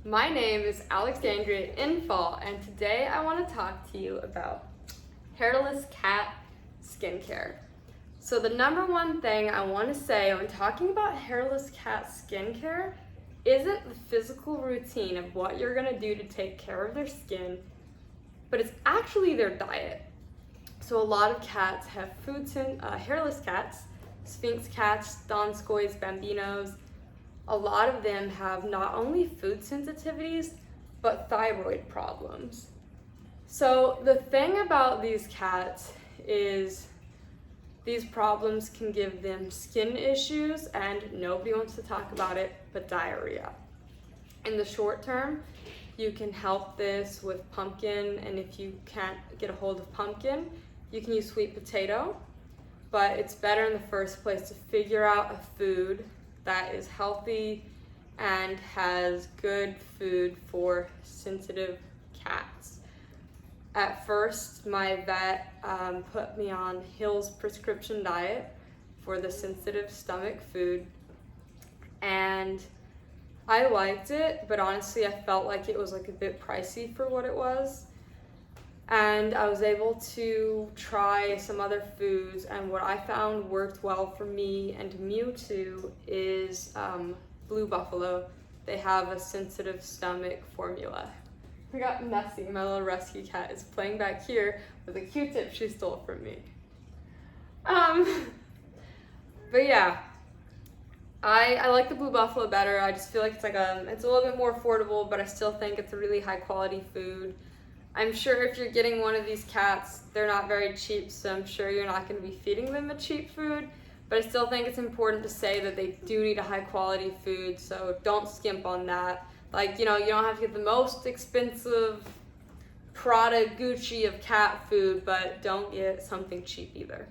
My name is Alexandria Infall, and today I want to talk to you about hairless cat skincare. So the number one thing I want to say when talking about hairless cat skincare isn't the physical routine of what you're going to do to take care of their skin, but it's actually their diet. So a lot of cats have hairless cats, Sphynx cats, Donskoys, Bambinos. A lot of them have not only food sensitivities, but thyroid problems. So the thing about these cats is these problems can give them skin issues, and nobody wants to talk about it, but diarrhea. In the short term, you can help this with pumpkin, and if you can't get a hold of pumpkin, you can use sweet potato, but it's better in the first place to figure out a food that is healthy and has good food for sensitive cats. At first, my vet put me on Hill's prescription diet for the sensitive stomach food, and I liked it, but honestly I felt like it was a bit pricey for what it was. And I was able to try some other foods, and what I found worked well for me and Mewtwo is Blue Buffalo. They have a sensitive stomach formula. I got messy. My little rescue cat is playing back here with a Q-tip she stole from me. But yeah, I like the Blue Buffalo better. I just feel like it's a little bit more affordable, but I still think it's a really high quality food. I'm sure if you're getting one of these cats, they're not very cheap, so I'm sure you're not going to be feeding them a cheap food, but I still think it's important to say that they do need a high quality food, so don't skimp on that. You don't have to get the most expensive Prada, Gucci of cat food, but don't get something cheap either.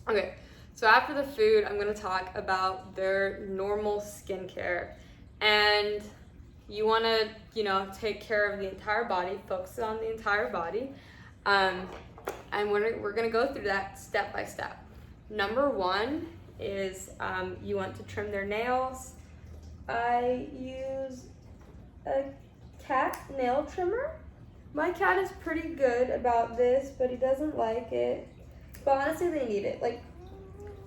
Okay, so after the food, I'm going to talk about their normal skincare. And you want to, take care of the entire body, focus on the entire body. And we're going to go through that step by step. Number one is you want to trim their nails. I use a cat nail trimmer. My cat is pretty good about this, but he doesn't like it. But honestly, they need it.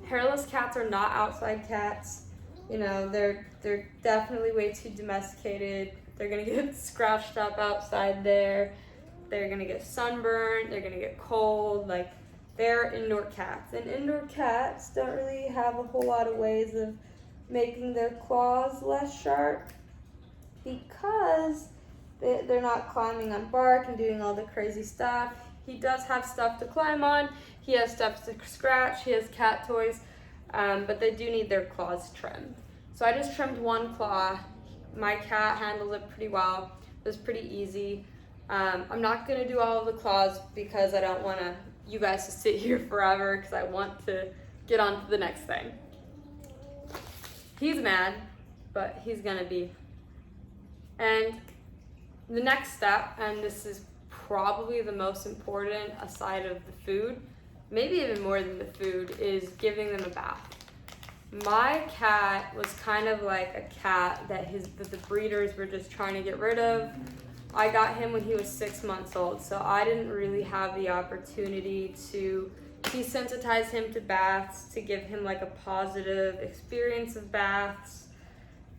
Hairless cats are not outside cats. They're definitely way too domesticated. They're gonna get scratched up outside there. They're gonna get sunburned. They're gonna get cold. They're indoor cats, and indoor cats don't really have a whole lot of ways of making their claws less sharp because they're not climbing on bark and doing all the crazy stuff. He does have stuff to climb on. He has stuff to scratch. He has cat toys. But they do need their claws trimmed. So I just trimmed one claw. My cat handled it pretty well. It was pretty easy. I'm not gonna do all of the claws because I don't want you guys to sit here forever because I want to get on to the next thing. He's mad, but he's gonna be. And the next step, and this is probably the most important aside of the food, maybe even more than the food, is giving them a bath. My cat was kind of like a cat that the breeders were just trying to get rid of. I got him when he was 6 months old, so I didn't really have the opportunity to desensitize him to baths, to give him a positive experience of baths,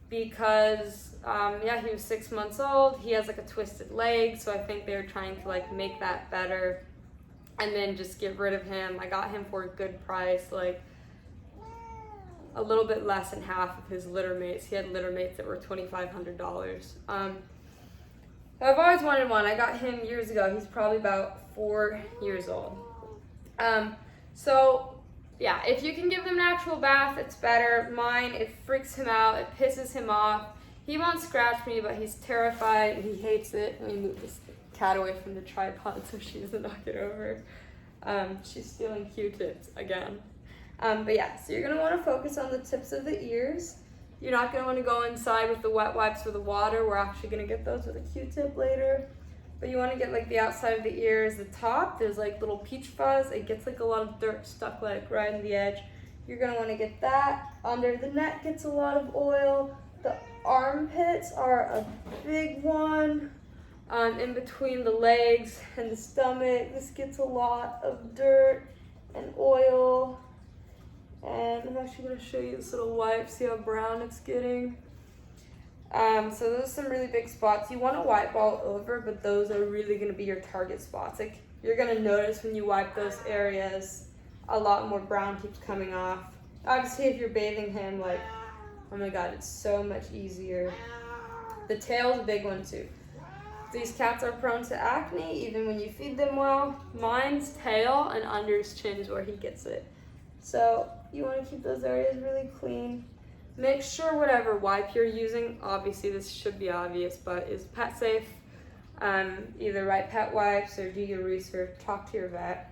because he was 6 months old. He has a twisted leg, so I think they were trying to make that better and then just get rid of him. I got him for a good price, a little bit less than half of his litter mates. He had litter mates that were $2,500. I've always wanted one. I got him years ago. He's probably about 4 years old. So yeah, if you can give them an actual bath, it's better. Mine, it freaks him out. It pisses him off. He won't scratch me, but he's terrified and he hates it. Let me move this cat away from the tripod so she doesn't knock it over. She's stealing Q-tips again. But yeah, so you're gonna wanna focus on the tips of the ears. You're not gonna wanna go inside with the wet wipes or the water. We're actually gonna get those with a Q-tip later. But you wanna get the outside of the ears, the top, there's little peach fuzz. It gets a lot of dirt stuck right in the edge. You're gonna wanna get that. Under the neck gets a lot of oil. The armpits are a big one. In between the legs and the stomach, this gets a lot of dirt and oil. And I'm actually going to show you this little wipe, see how brown it's getting. So those are some really big spots. You want to wipe all over, but those are really going to be your target spots. Like, you're going to notice when you wipe those areas, a lot more brown keeps coming off. Obviously, if you're bathing him, like, oh my god, it's so much easier. The tail's a big one too. These cats are prone to acne even when you feed them well. Mine's tail and under his chin is where he gets it. So you want to keep those areas really clean. Make sure whatever wipe you're using, obviously this should be obvious, but is pet safe. Either write pet wipes or do your research, talk to your vet.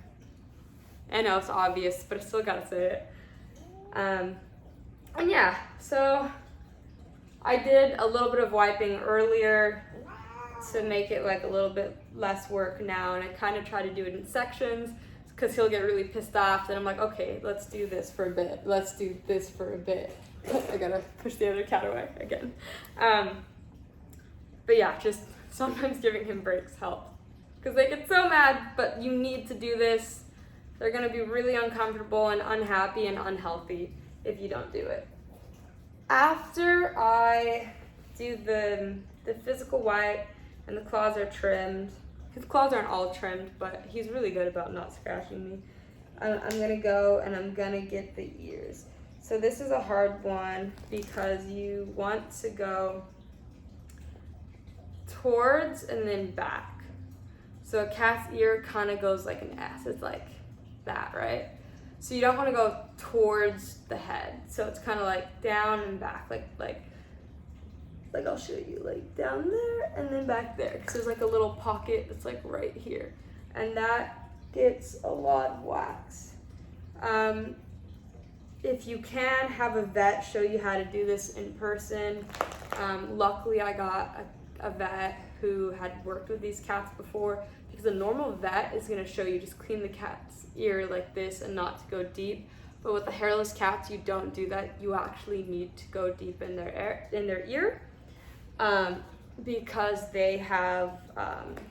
I know it's obvious, but I still gotta say it. And yeah, so I did a little bit of wiping earlier to make it like a little bit less work now, and I kind of try to do it in sections because he'll get really pissed off. Then I'm like, okay, let's do this for a bit. Let's do this for a bit. I gotta push the other cat away again. But yeah, just sometimes giving him breaks helps because they get so mad, but you need to do this. They're gonna be really uncomfortable and unhappy and unhealthy if you don't do it. After I do the physical wipe and the claws are trimmed, his claws aren't all trimmed, but he's really good about not scratching me. I'm gonna go and I'm gonna get the ears. So this is a hard one because you want to go towards and then back. So a cat's ear kind of goes like an S. It's like that, right? So you don't want to go towards the head. So it's kind of like down and back, like I'll show you, like down there and then back there, because there's like a little pocket that's like right here, and that gets a lot of wax. If you can, have a vet show you how to do this in person. Luckily I got a vet who had worked with these cats before, because a normal vet is going to show you just clean the cat's ear like this and not to go deep. But with the hairless cats, you don't do that. You actually need to go deep in their ear, because they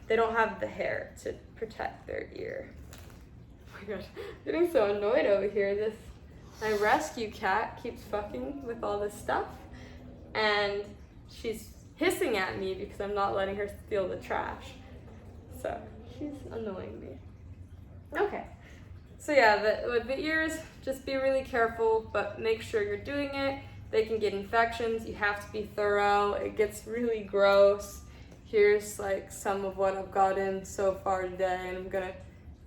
don't have the hair to protect their ear. Oh my gosh, I'm getting so annoyed over here. My rescue cat keeps fucking with all this stuff, and she's hissing at me because I'm not letting her steal the trash. So she's annoying me. Okay. So yeah, with the ears, just be really careful, but make sure you're doing it. They can get infections. You have to be thorough. It gets really gross. Here's like some of what I've gotten so far today, and I'm gonna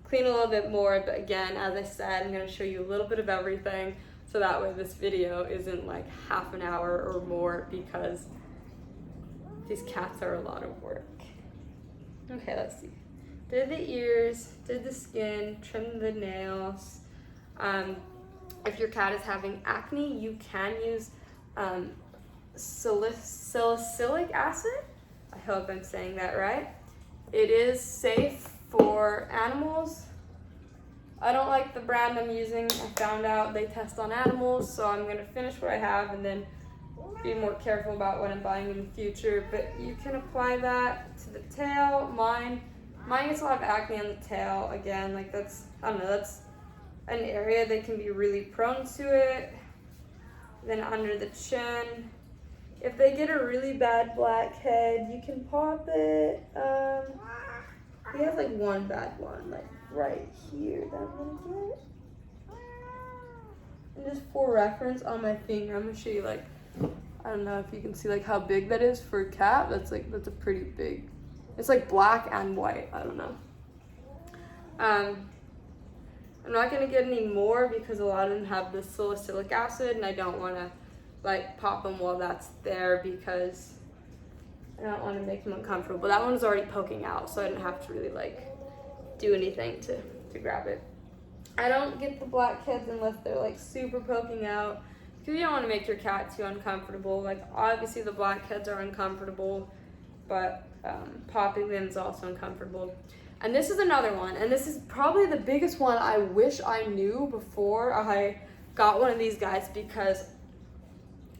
clean a little bit more. But again, as I said, I'm gonna show you a little bit of everything, so that way this video isn't like half an hour or more, because these cats are a lot of work. Okay, let's see. Did the ears, did the skin, trimmed the nails. If your cat is having acne, you can use salicylic acid. I hope I'm saying that right. It is safe for animals. I don't like the brand I'm using. I found out they test on animals, so I'm gonna finish what I have and then be more careful about what I'm buying in the future. But you can apply that to the tail. Mine gets a lot of acne on the tail. Again, like that's an area that can be really prone to it. Then under the chin. If they get a really bad blackhead, you can pop it. He has like one bad one, like right here that I'm gonna get. And just for reference on my finger, I'm gonna show you, like, I don't know if you can see like how big that is for a cat. That's a pretty big. It's like black and white. I don't know. I'm not gonna get any more because a lot of them have the salicylic acid, and I don't want to like pop them while that's there because I don't want to make them uncomfortable. But that one's already poking out, so I didn't have to really like do anything to grab it. I don't get the blackheads unless they're like super poking out, because you don't want to make your cat too uncomfortable. Like obviously the blackheads are uncomfortable, but popping them is also uncomfortable. And this is another one, and this is probably the biggest one I wish I knew before I got one of these guys, because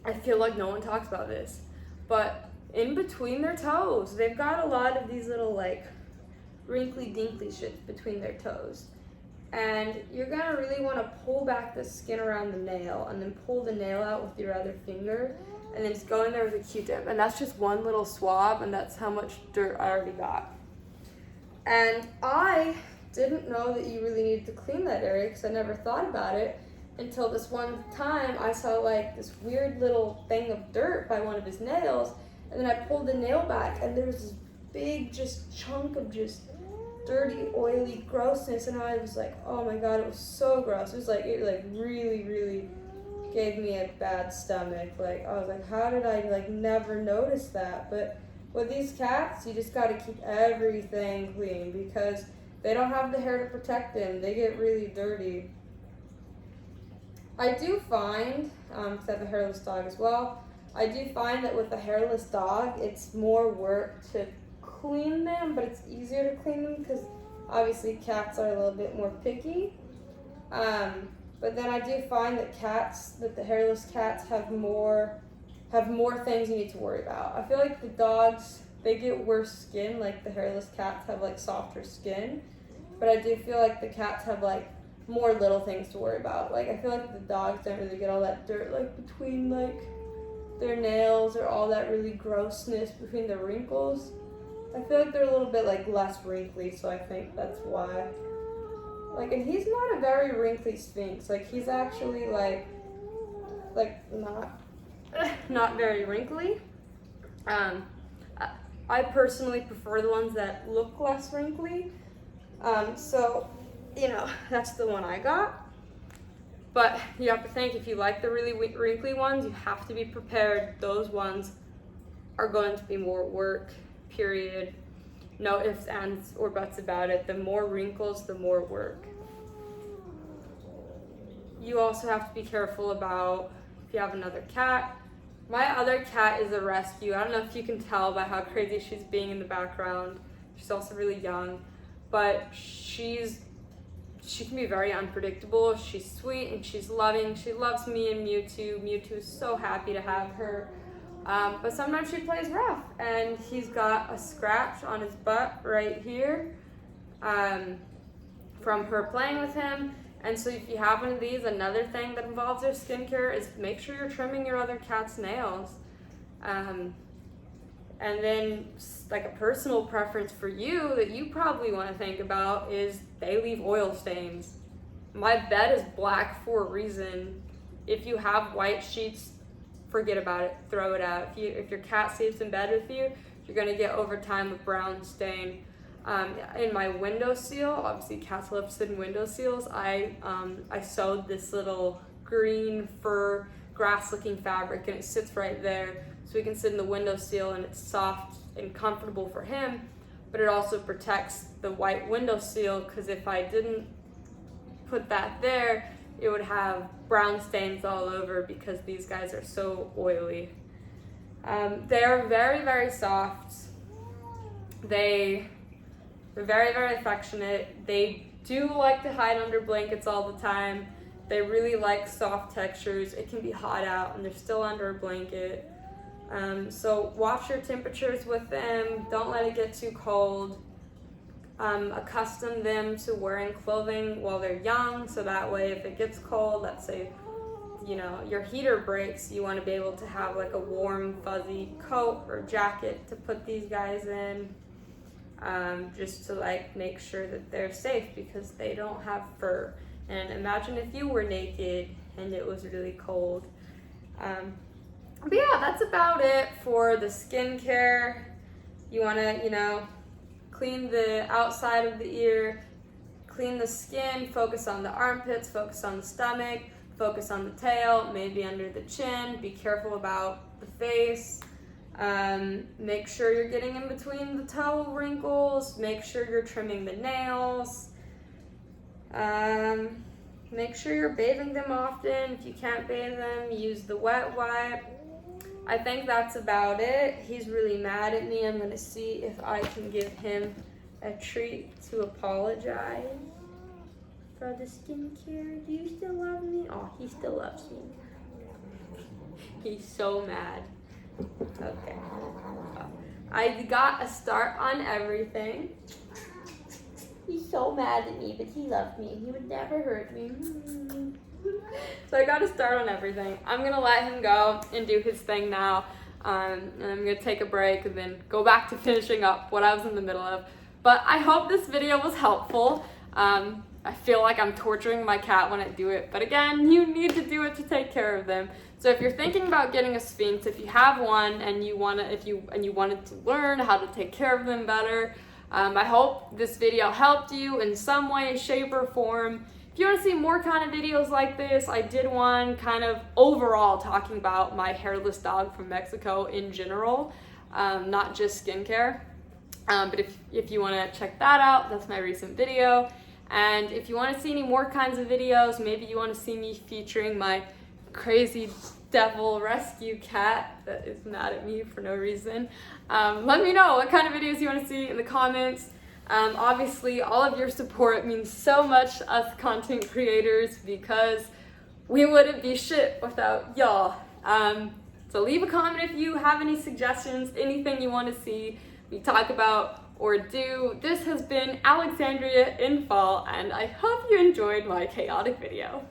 I feel like no one talks about this. but in between their toes, they've got a lot of these little like wrinkly dinkly shits between their toes. And you're gonna really wanna pull back the skin around the nail and then pull the nail out with your other finger and then just go in there with a Q-tip. And that's just one little swab, and that's how much dirt I already got. And I didn't know that you really needed to clean that area because I never thought about it until this one time I saw like this weird little thing of dirt by one of his nails, and then I pulled the nail back and there was this big just chunk of just dirty, oily grossness, and I was like, oh my god, it was so gross. It was like, it like really, really gave me a bad stomach. Like, I was like, how did I like never notice that? But with these cats, you just got to keep everything clean because they don't have the hair to protect them. They get really dirty. I do find, because I have a hairless dog as well, I do find that with a hairless dog, it's more work to clean them, but it's easier to clean them because obviously cats are a little bit more picky. But then I do find that the hairless cats have more things you need to worry about. I feel like the dogs, they get worse skin, like the hairless cats have like softer skin, but I do feel like the cats have like more little things to worry about. Like I feel like the dogs don't really get all that dirt like between like their nails or all that really grossness between the wrinkles. I feel like they're a little bit like less wrinkly, so I think that's why. Like, and he's not a very wrinkly Sphynx. Like he's actually like not very wrinkly. I personally prefer the ones that look less wrinkly. So, you know, that's the one I got. But you have to think, if you like the really wrinkly ones, you have to be prepared. Those ones are going to be more work, period. No ifs, ands, or buts about it. The more wrinkles, the more work. You also have to be careful about if you have another cat. My other cat is a rescue. I don't know if you can tell by how crazy she's being in the background. She's also really young, but she can be very unpredictable. She's sweet and she's loving. She loves me and Mewtwo. Mewtwo is so happy to have her. But sometimes she plays rough, and he's got a scratch on his butt right here from her playing with him. And so if you have one of these, another thing that involves your skincare is make sure you're trimming your other cat's nails. And then like a personal preference for you that you probably want to think about is they leave oil stains. My bed is black for a reason. If you have white sheets, forget about it, throw it out. If your cat sleeps in bed with you, you're gonna get over time a brown stain. In my windowsill, obviously cats love to sit in windowsills, I sewed this little green fur grass looking fabric, and it sits right there so he can sit in the windowsill, and it's soft and comfortable for him, but it also protects the white windowsill, because if I didn't put that there, it would have brown stains all over because these guys are so oily. They are very, very soft. They're very, very affectionate. They do like to hide under blankets all the time. They really like soft textures. It can be hot out and they're still under a blanket. So watch your temperatures with them. Don't let it get too cold. Accustom them to wearing clothing while they're young, so that way if it gets cold, let's say, you know, your heater breaks, you want to be able to have like a warm fuzzy coat or jacket to put these guys in, just to like make sure that they're safe because they don't have fur. And imagine if you were naked and it was really cold. But yeah, that's about it for the skincare. You want to, you know, clean the outside of the ear, clean the skin, focus on the armpits, focus on the stomach, focus on the tail, maybe under the chin. Be careful about the face. Make sure you're getting in between the toe wrinkles. Make sure you're trimming the nails. Make sure you're bathing them often. If you can't bathe them, use the wet wipe. I think that's about it. He's really mad at me. I'm gonna see if I can give him a treat to apologize for the skincare. Do you still love me? Oh, he still loves me. He's so mad. Okay. I got a start on everything. He's so mad at me, but he loves me. He would never hurt me. So I got a start on everything. I'm gonna let him go and do his thing now. And I'm gonna take a break and then go back to finishing up what I was in the middle of. But I hope this video was helpful. I feel like I'm torturing my cat when I do it, but again, you need to do it to take care of them. So if you're thinking about getting a Sphynx, if you have one and you wanted to learn how to take care of them better, I hope this video helped you in some way, shape, or form. If you want to see more kind of videos like this, I did one kind of overall talking about my hairless dog from Mexico in general, not just skincare. But if you want to check that out, that's my recent video. And if you want to see any more kinds of videos, maybe you want to see me featuring my crazy devil rescue cat that is mad at me for no reason, let me know what kind of videos you want to see in the comments. Obviously, all of your support means so much to us content creators because we wouldn't be shit without y'all. So leave a comment if you have any suggestions, anything you want to see me talk about or do. This has been Alexandria in fall, and I hope you enjoyed my chaotic video.